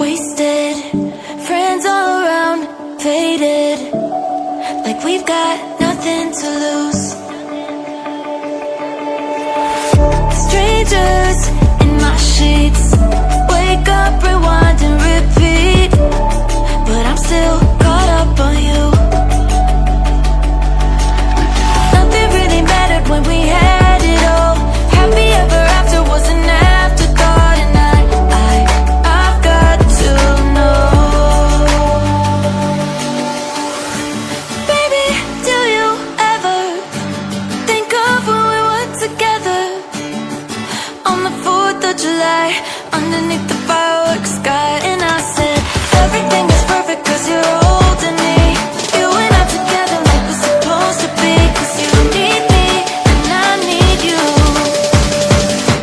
wasted. Friends all around, faded, like we've got nothing to lose. Strangers in my sheets, wake up, rewind and repeat, but I'm still caught up on you. Nothing really mattered when we had it all. Happy ever after was an afterthought, and I've got to know. Baby, do you ever think of when we were together on the 4th of July, underneath the fireworks sky? And I said, everything is perfect cause you're holding me. You and I together like we're supposed to be, cause you need me and I need you.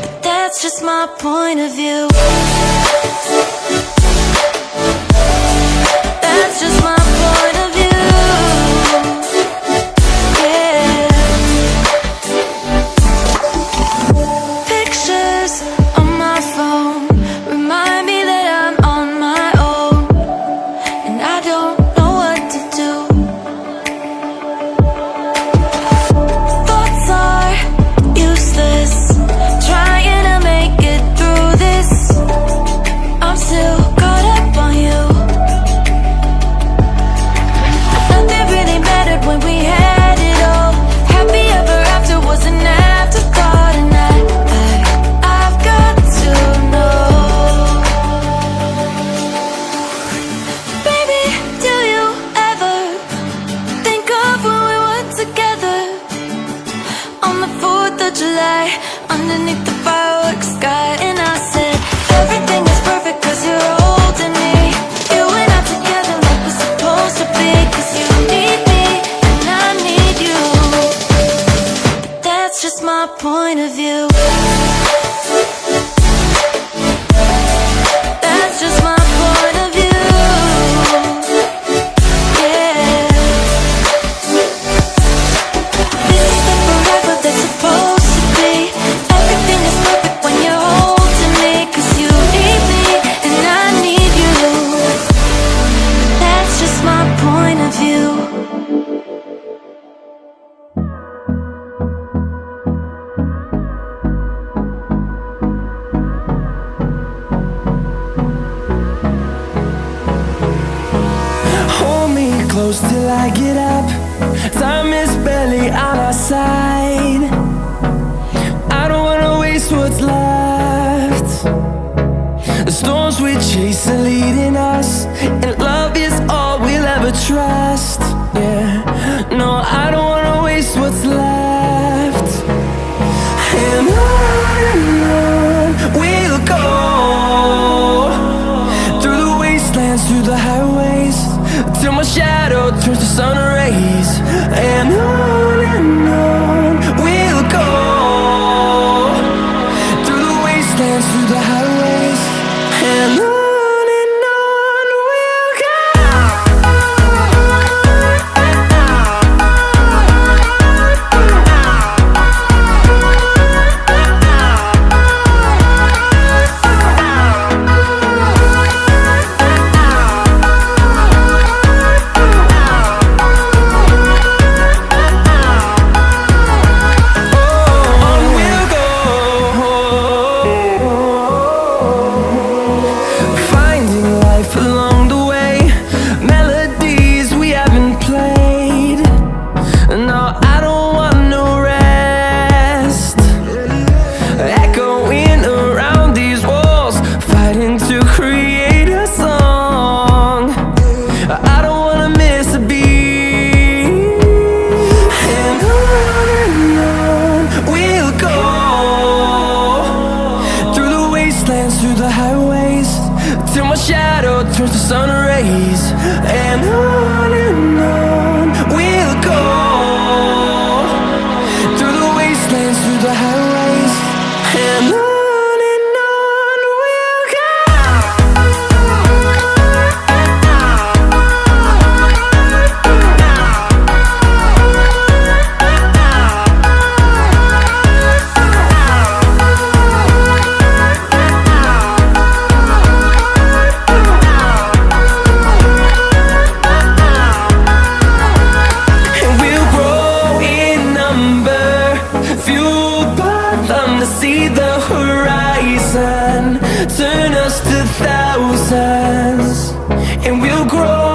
But that's just my point of view. That's just my point of view. Yeah. Pictures on my phone remind me that I'm on my own, and I don't know what to do. Thoughts are useless, trying to make it through this. I'm still caught up on you. Nothing really mattered when we had it all. Happy ever after was an afterthought, and I've got to know. Baby, do you ever think of when we were together on the 4th of July, underneath the fireworks sky? And I said, everything is perfect cause you're holding me. You and I together like we're supposed to be, cause you need me and I need you. But that's just my point of view. That's just my point of view. Yeah. This is the forever that's supposed to be. Everything is perfect when you're holding me, cause you need me and I need you. That's just my point of view. Hold me close till I get up. Time is barely on our side. I don't wanna waste what's left. The storms we chase are leading us, and love is all we'll ever trust. Yeah, no, I don't wanna waste what's left. And on we'll go, through the wastelands, through the highways, till my shadow turns to sun rays. And on we'll go, through the wastelands, through the highways, and on we'll go. the horizon, turn us to thousands, and we'll grow